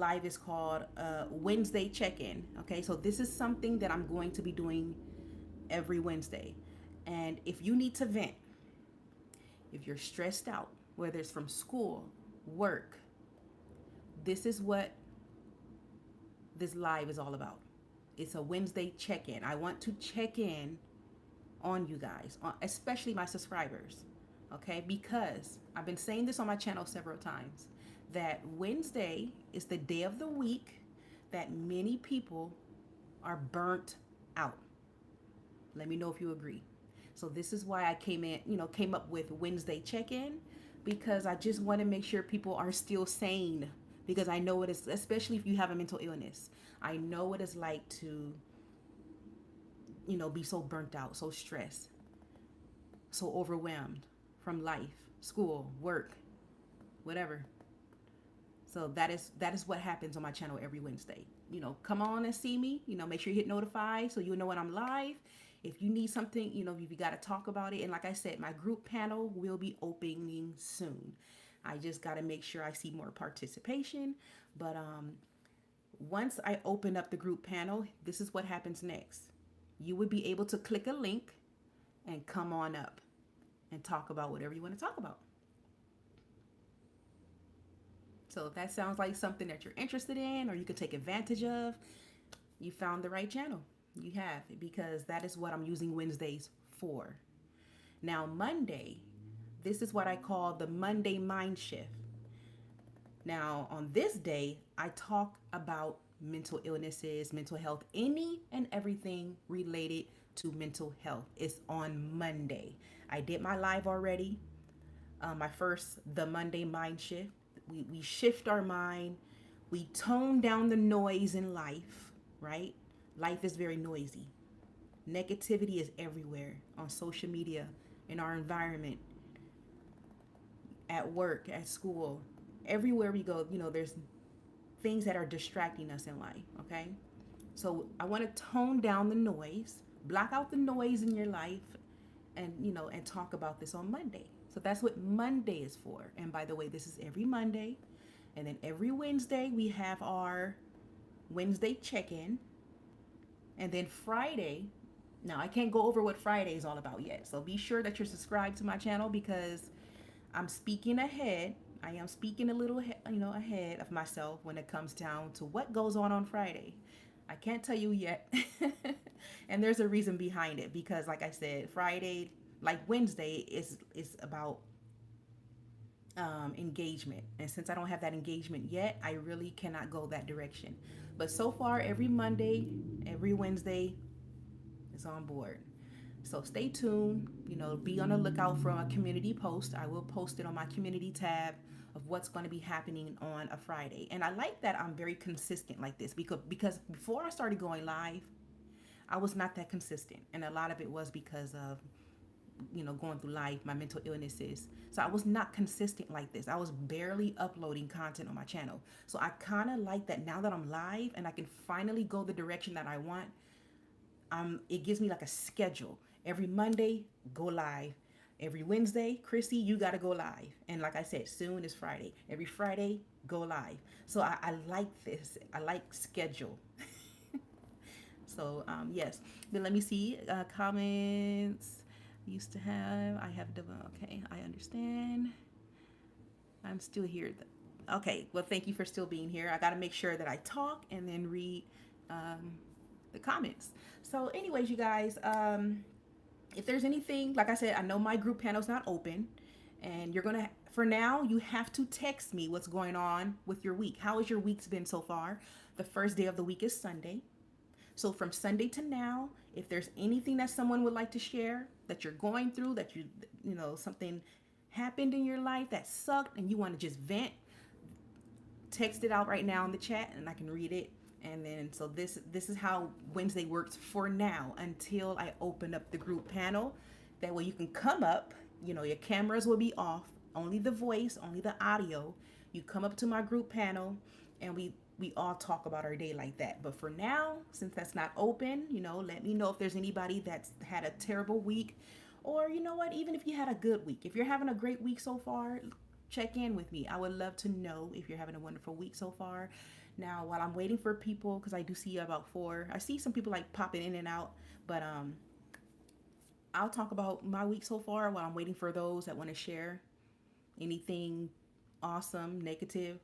Live is called Wednesday check-in. Okay, so this is something that I'm going to be doing every Wednesday. And if you need to vent, if you're stressed out, whether it's from school, work, this is what this live is all about. It's a Wednesday check-in. I want to check in on you guys, especially my subscribers. Okay, because I've been saying this on my channel several times that Wednesday is the day of the week that many people are burnt out. Let me know if you agree. So this is why I came up with Wednesday check-in, because I just want to make sure people are still sane, because I know it is, especially if you have a mental illness. I know what it's like to, be so burnt out, so stressed, so overwhelmed from life, school, work, whatever. So that is what happens on my channel every Wednesday. Come on and see me. Make sure you hit notify so you know when I'm live. If you need something, if you got to talk about it. And like I said, my group panel will be opening soon. I just got to make sure I see more participation. But once I open up the group panel, this is what happens next. You would be able to click a link and come on up and talk about whatever you want to talk about. So if that sounds like something that you're interested in or you can take advantage of, you found the right channel. You have, because that is what I'm using Wednesdays for. Now, Monday, this is what I call the Monday mind shift. Now, on this day, I talk about mental illnesses, mental health, any and everything related to mental health. It's on Monday. I did my live already. My first, the Monday mind shift. We shift our mind. We tone down the noise in life, right? Life is very noisy. Negativity is everywhere on social media, in our environment, at work, at school, everywhere we go. There's things that are distracting us in life, okay? So I want to tone down the noise, block out the noise in your life, and talk about this on Monday. So that's what Monday is for. And by the way, this is every Monday. And then every Wednesday, we have our Wednesday check-in. And then Friday, now I can't go over what Friday is all about yet. So be sure that you're subscribed to my channel, because I'm speaking ahead. I am speaking a little, ahead of myself when it comes down to what goes on Friday. I can't tell you yet. And there's a reason behind it, because like I said, Friday, like Wednesday, is about engagement. And since I don't have that engagement yet, I really cannot go that direction. But so far, every Monday, every Wednesday is on board. So stay tuned, be on the lookout for a community post. I will post it on my community tab of what's going to be happening on a Friday. And I like that I'm very consistent like this, because before I started going live, I was not that consistent. And a lot of it was because of, going through life, my mental illnesses. So I was not consistent like this. I was barely uploading content on my channel. So I kind of like that now that I'm live and I can finally go the direction that I want. It gives me like a schedule. Every Monday, go live. Every Wednesday, Chrissy, you got to go live. And like I said, soon is Friday. Every Friday, go live. So I like this. I like schedule. So, yes. Then let me see. Comments. Used to have. I have. Okay, I understand. I'm still here. Okay, well, thank you for still being here. I got to make sure that I talk and then read the comments. So, anyways, you guys, if there's anything, like I said, I know my group panel's not open, and you're gonna, for now, you have to text me what's going on with your week. How has your week's been so far? The first day of the week is Sunday. So from Sunday to now, if there's anything that someone would like to share that you're going through, that something happened in your life that sucked and you want to just vent, text it out right now in the chat and I can read it. And then, so this is how Wednesday works for now until I open up the group panel. That way you can come up, your cameras will be off, only the voice, only the audio. You come up to my group panel and we all talk about our day like that. But for now, since that's not open, let me know if there's anybody that's had a terrible week, or even if you had a good week. If you're having a great week so far, check in with me. I would love to know if you're having a wonderful week so far. Now, while I'm waiting for people, because I do see about four, I see some people like popping in and out, but I'll talk about my week so far while I'm waiting for those that want to share anything awesome, negative.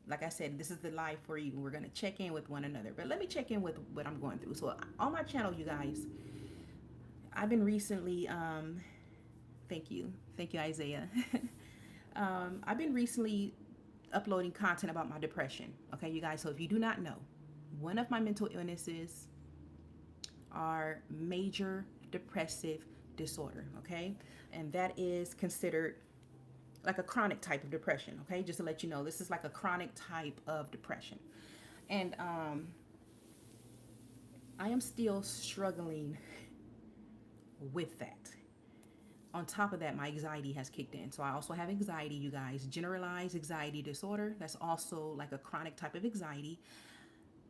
Like I said, this is the live for you. We're gonna check in with one another, but let me check in with what I'm going through. So on my channel, you guys, I've been recently. Thank you, Isaiah. I've been recently uploading content about my depression. Okay, you guys. So if you do not know, one of my mental illnesses are major depressive disorder. Okay, and that is considered like a chronic type of depression. Okay, just to let you know, this is like a chronic type of depression, and I am still struggling with that. On top of that, my anxiety has kicked in. So I also have anxiety, you guys, generalized anxiety disorder. That's also like a chronic type of anxiety.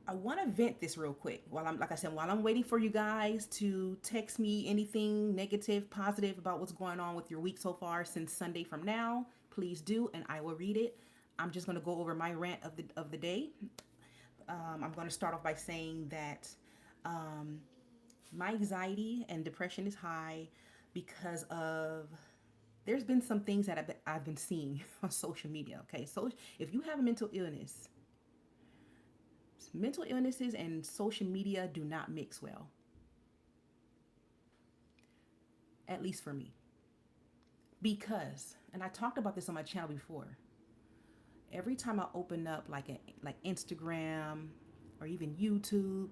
I want to vent this real quick while I'm, like I said, while I'm waiting for you guys to text me anything negative, positive about what's going on with your week so far since Sunday from now. Please do, and I will read it. I'm just going to go over my rant of the day. I'm going to start off by saying that my anxiety and depression is high because of there's been some things that I've been seeing on social media. Okay, so if you have a mental illnesses and social media do not mix well, at least for me. Because, and I talked about this on my channel before, every time I open up like Instagram or even YouTube,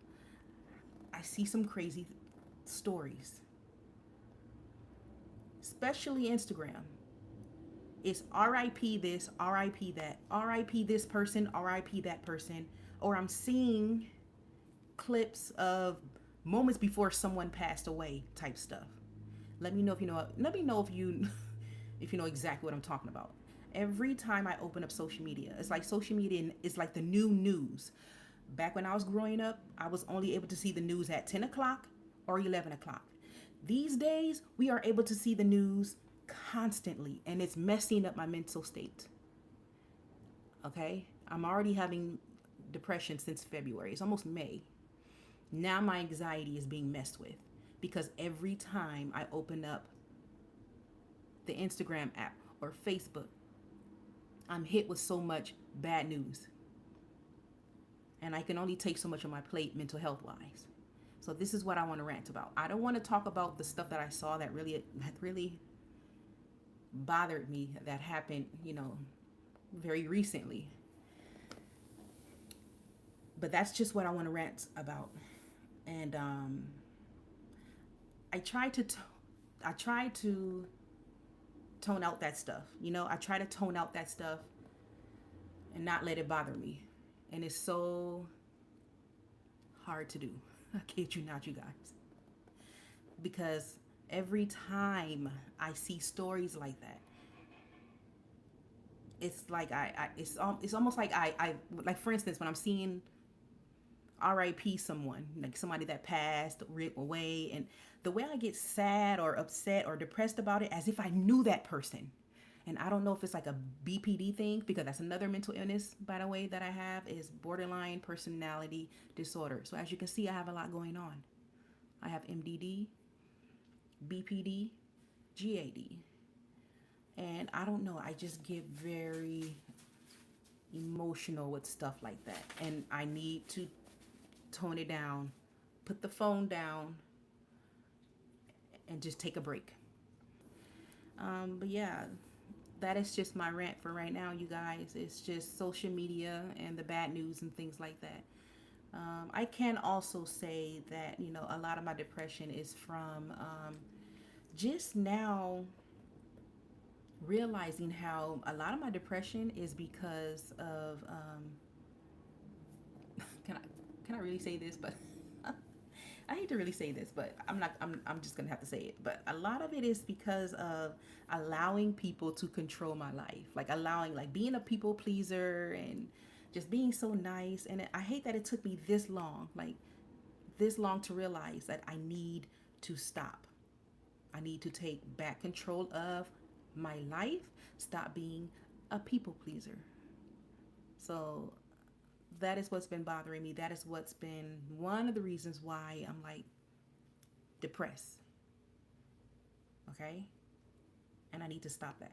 I see some crazy stories, especially Instagram. It's RIP this, RIP that, RIP this person, RIP that person. Or I'm seeing clips of moments before someone passed away type stuff. Let me know if you know. Let me know if you if you know exactly what I'm talking about. Every time I open up social media, it's like social media is like the new news. Back when I was growing up, I was only able to see the news at 10 o'clock or 11 o'clock. These days, we are able to see the news constantly, and it's messing up my mental state. Okay? I'm already having depression since February. It's almost May. Now my anxiety is being messed with because every time I open up the Instagram app or Facebook, I'm hit with so much bad news. And I can only take so much on my plate mental health wise. So this is what I want to rant about. I don't want to talk about the stuff that I saw that really bothered me, that happened, very recently. But that's just what I want to rant about. And I try to tone out that stuff. I try to tone out that stuff and not let it bother me. And it's so hard to do. I kid you not, you guys. Because every time I see stories like that, it's like it's almost like I like, for instance, when I'm seeing RIP someone, like somebody that passed away, and the way I get sad or upset or depressed about it, as if I knew that person. And I don't know if it's like a BPD thing, because that's another mental illness, by the way, that I have, is borderline personality disorder. So as you can see, I have a lot going on. I have MDD, BPD, GAD. And I don't know, I just get very emotional with stuff like that. And I need to tone it down, put the phone down, and just take a break. But yeah, that is just my rant for right now, you guys. It's just social media and the bad news and things like that. I can also say that, a lot of my depression is from just now realizing how a lot of my depression is because of can I really say this? But I hate to really say this, but I'm just gonna have to say it. But a lot of it is because of allowing people to control my life, like being a people pleaser and just being so nice. And I hate that it took me this long to realize that I need to stop. I need to take back control of my life, stop being a people pleaser. So that is what's been bothering me. That is what's been one of the reasons why I'm like depressed. Okay? And I need to stop that.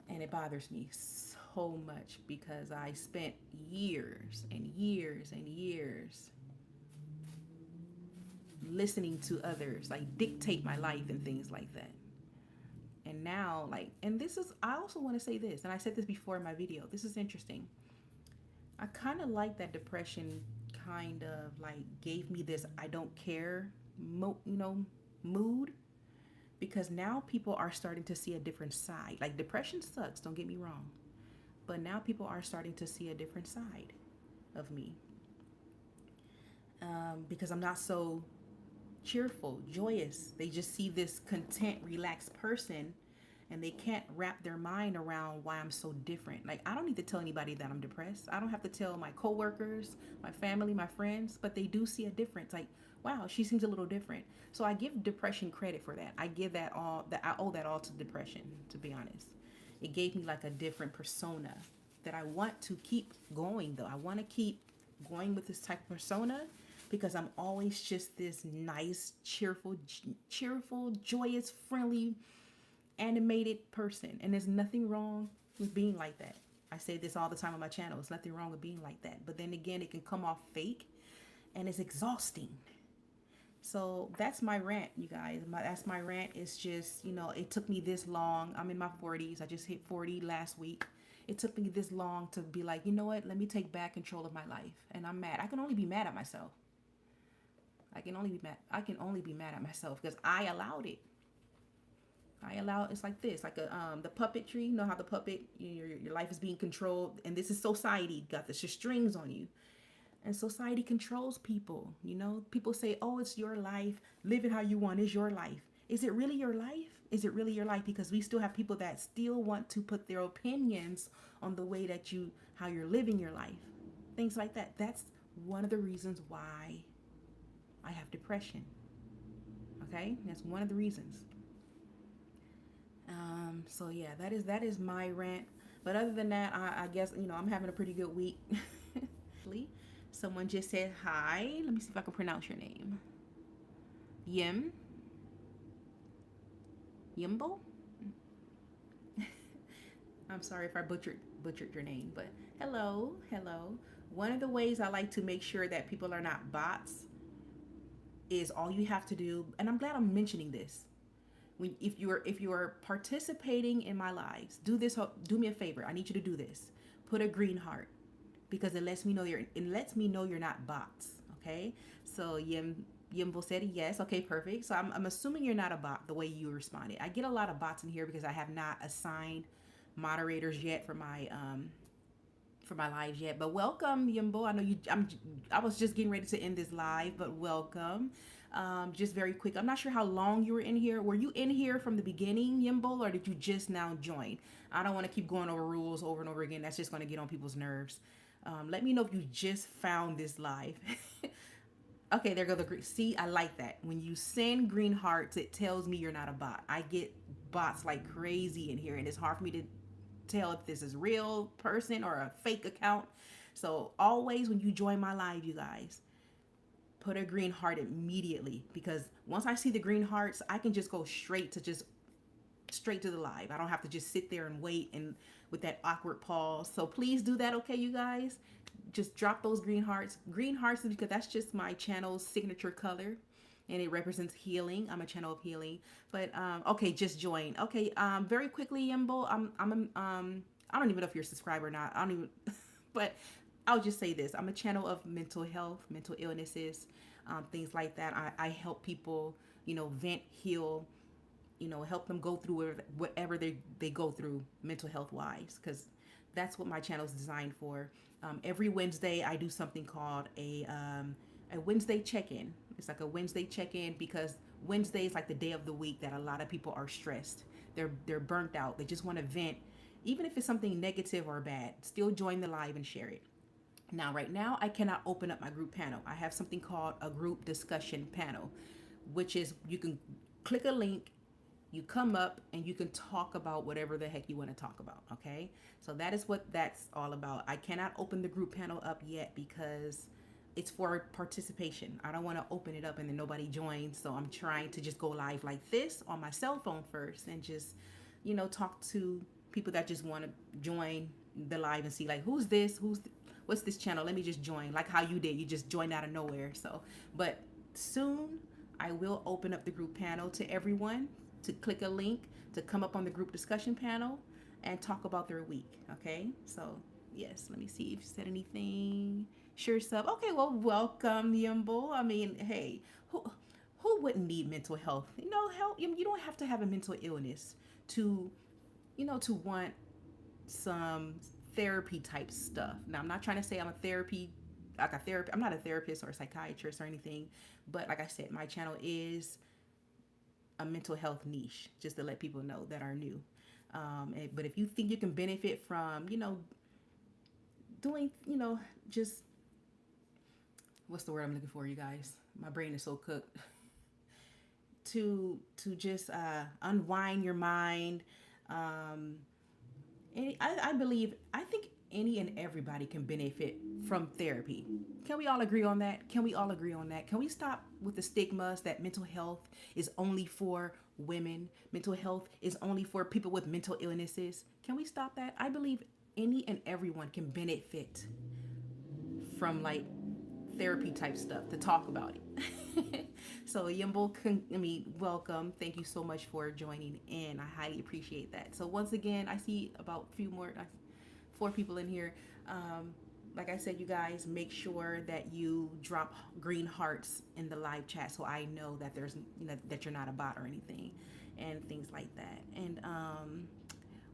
And it bothers me so much because I spent years and years and years listening to others like dictate my life and things like that. And now, like, and this is, I also want to say this, and I said this before in my video. This is interesting. I kind of like that depression kind of like gave me this I don't care, mood, because now people are starting to see a different side. Like, depression sucks, don't get me wrong, but now people are starting to see a different side of me, because I'm not so cheerful, joyous. They just see this content, relaxed person, and they can't wrap their mind around why I'm so different. Like, I don't need to tell anybody that I'm depressed. I don't have to tell my coworkers, my family, my friends, but they do see a difference. Like, wow, she seems a little different. So I give depression credit for that. I give that all, that I owe that all to depression, to be honest. It gave me like a different persona that I want to keep going though. I want to keep going with this type of persona because I'm always just this nice, cheerful, joyous, friendly, animated person. And there's nothing wrong with being like that. I say this all the time on my channel. There's nothing wrong with being like that. But then again, it can come off fake and it's exhausting. So that's my rant, you guys. That's my rant. It's just, it took me this long. I'm in my 40s. I just hit 40 last week. It took me this long to be like, you know what? Let me take back control of my life. And I'm mad. I can only be mad at myself. I can only be mad at myself because I allowed it. It's like this, like the puppetry. You know how the puppet, your life is being controlled, and this is society. Got the strings on you, and society controls people. People say, "Oh, it's your life. Live it how you want. It's your life." Is it really your life? Is it really your life? Because we still have people that still want to put their opinions on the way that how you're living your life, things like that. That's one of the reasons why I have depression. Okay, that's one of the reasons. So yeah, that is my rant. But other than that, I guess I'm having a pretty good week. Someone just said hi. Let me see if I can pronounce your name. Yimbo. I'm sorry if I butchered your name, but hello. One of the ways I like to make sure that people are not bots is all you have to do, and I'm glad I'm mentioning this. If you're participating in my lives, do me a favor. I need you to do this. Put a green heart, because it lets me know you're not bots. Okay. So Yimbo said yes. Okay, perfect. So I'm assuming you're not a bot the way you responded. I get a lot of bots in here because I have not assigned moderators yet for my lives yet. But welcome, Yimbo. I know I was just getting ready to end this live, but welcome. Just very quick. I'm not sure how long you were in here. Were you in here from the beginning, Yimbo, or did you just now join? I don't want to keep going over rules over and over again. That's just going to get on people's nerves. Let me know if you just found this live. Okay, there go the green. See, I like that. When you send green hearts, it tells me you're not a bot. I get bots like crazy in here, and it's hard for me to tell if this is real person or a fake account. So always when you join my live, you guys, put a green heart immediately, because once I see the green hearts, I can just go straight to the live. I don't have to just sit there and wait and with that awkward pause. So please do that, okay, you guys? Just drop those green hearts. Green hearts is because that's just my channel's signature color, and it represents healing. I'm a channel of healing. But okay, just join. Okay, very quickly, Yimbo. I don't even know if you're a subscriber or not. I don't even, but I'll just say this. I'm a channel of mental health, mental illnesses, things like that. I help people, vent, heal, help them go through whatever they go through mental health wise, because that's what my channel is designed for. Every Wednesday, I do something called a Wednesday check-in. It's like a Wednesday check-in because Wednesday is like the day of the week that a lot of people are stressed. They're burnt out. They just want to vent, even if it's something negative or bad. Still join the live and share it. Now, right now, I cannot open up my group panel. I have something called a group discussion panel, which is you can click a link You come up and you can talk about whatever the heck you want to talk about, okay? So that is what that's all about. I cannot open the group panel up yet because it's for participation. I don't want to open it up and then nobody joins. So I'm trying to just go live like this on my cell phone first and just, talk to people that just want to join the live and see like who's this, what's this channel? Let me just join. Like how you did, you just joined out of nowhere. So, but soon I will open up the group panel to everyone to click a link to come up on the group discussion panel and talk about their week. Okay, so yes, let me see if you said anything. Sure sub. Okay, well, welcome, Yumbo. I mean, hey, who wouldn't need mental health? Help. You don't have to have a mental illness to, to want some therapy type stuff. Now, I'm not trying to say I'm a therapy, like a therapist. I'm not a therapist or a psychiatrist or anything, but like I said, my channel is a mental health niche, just to let people know that are new. But if you think you can benefit from, doing, just what's the word I'm looking for, you guys? My brain is so cooked. to just unwind your mind. And I think any and everybody can benefit from therapy. Can we all agree on that? Can we all agree on that? Can we stop with the stigmas that mental health is only for women? Mental health is only for people with mental illnesses. Can we stop that? I believe any and everyone can benefit from like therapy type stuff to talk about it. So Yumbo, welcome. Thank you so much for joining in. I highly appreciate that. So once again, I see about a few more, 4 people in here. Like I said, you guys, make sure that you drop green hearts in the live chat so I know that there's, that you're not a bot or anything, and things like that. And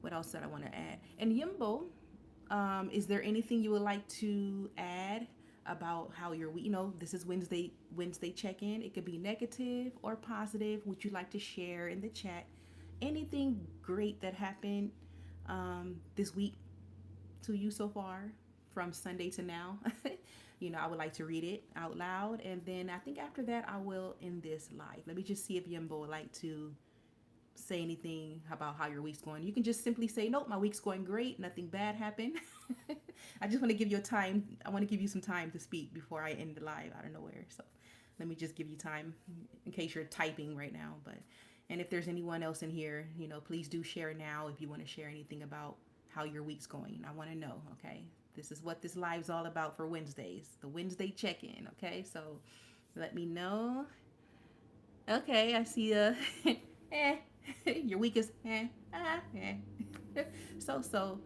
what else did I want to add? And Yumbo, is there anything you would like to add about how your week? This is Wednesday check-in. It could be negative or positive. Would you like to share in the chat anything great that happened this week to you so far, from Sunday to now? I would like to read it out loud, and then I think after that I will end this live. Let me just see if Yumbo would like to say anything about how your week's going. You can just simply say, nope, my week's going great, nothing bad happened. I just want to give you some time to speak before I end the live out of nowhere. So let me just give you time in case you're typing right now. And if there's anyone else in here, please do share now if you want to share anything about how your week's going. I want to know, okay? This is what this live's all about for Wednesdays, the Wednesday check-in, okay? So let me know. Okay, I see your week is so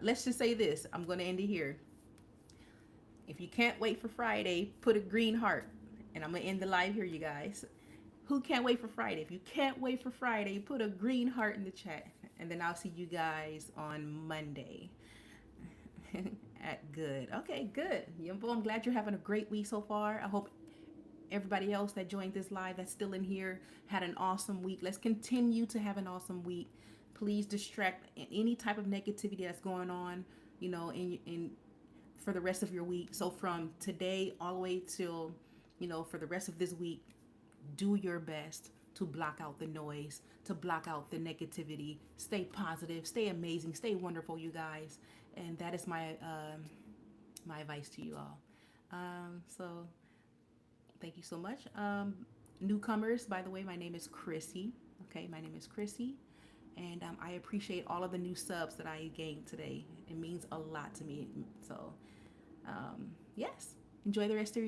let's just say this. I'm going to end it here. If you can't wait for Friday, put a green heart. And I'm going to end the live here, you guys. Who can't wait for Friday? If you can't wait for Friday, put a green heart in the chat. And then I'll see you guys on Monday. At good. Okay, good. Yumbo, I'm glad you're having a great week so far. I hope everybody else that joined this live that's still in here had an awesome week. Let's continue to have an awesome week. Please distract any type of negativity that's going on, in for the rest of your week. So from today all the way till, for the rest of this week, do your best to block out the noise, to block out the negativity. Stay positive, stay amazing, stay wonderful, you guys. And that is my my advice to you all. So thank you so much. Newcomers, by the way, my name is Chrissy. Okay, my name is Chrissy. And I appreciate all of the new subs that I gained today. It means a lot to me. So, yes, enjoy the rest of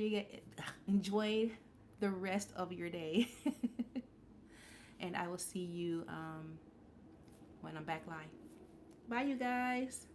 your day. And I will see you when I'm back live. Bye, you guys.